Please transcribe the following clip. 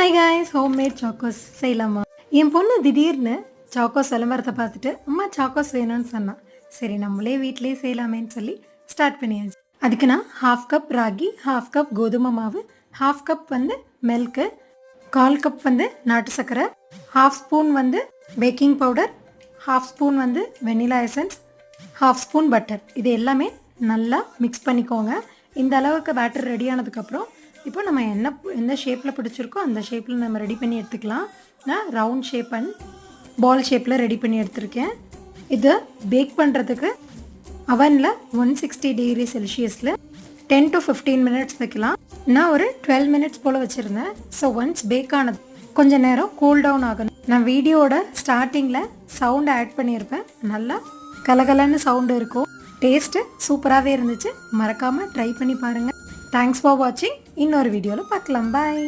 Hi guys, homemade Chocos செய்யலாமா? என் பொண்ணு திடீர்னு சாக்கோஸ் விளம்பரத்தை பார்த்துட்டு அம்மா சாக்கோஸ் வேணும்னு சொன்னான். சரி நம்மளே வீட்டிலேயே செய்யலாமேன்னு சொல்லி ஸ்டார்ட் பண்ணியாச்சு. அதுக்கு நான் 1/2 கப் ராகி, 1/2 கப் கோதுமை மாவு, 1/2 கப் மில்க்கு, 1/4 கப் நாட்டு சர்க்கரை, 1/2 spoon baking powder, 1/2 spoon vanilla essence, 1/2 spoon butter. இது எல்லாமே நல்லா மிக்ஸ் பண்ணிக்கோங்க. இந்த அளவுக்கு பேட்டர் ரெடி ஆனதுக்கப்புறம் இப்போ நம்ம எந்த ஷேப்பில் பிடிச்சிருக்கோ அந்த ஷேப்பில் நம்ம ரெடி பண்ணி எடுத்துக்கலாம். நான் ரவுண்ட் ஷேப் அண்ட் பால் ஷேப்பில் ரெடி பண்ணி எடுத்திருக்கேன். இதை பேக் பண்ணுறதுக்கு அவனில் 160 டிகிரி செல்சியஸில் 10 to 15 மினிட்ஸ் வைக்கலாம். நான் ஒரு 12 மினிட்ஸ் போல் வச்சுருந்தேன். ஸோ ஒன்ஸ் பேக் ஆனது கொஞ்சம் நேரம் கூல் டவுன் ஆகணும். நான் வீடியோட ஸ்டார்டிங்கில் சவுண்ட் ஆட் பண்ணியிருப்பேன். நல்லா கலகலன்னு சவுண்டு இருக்கும். டேஸ்ட்டு சூப்பராகவே இருந்துச்சு. மறக்காமல் ட்ரை பண்ணி பாருங்கள். தேங்க்ஸ் ஃபார் வாட்சிங். இன்னொரு வீடியோவில் பார்க்கலாம். பாய்.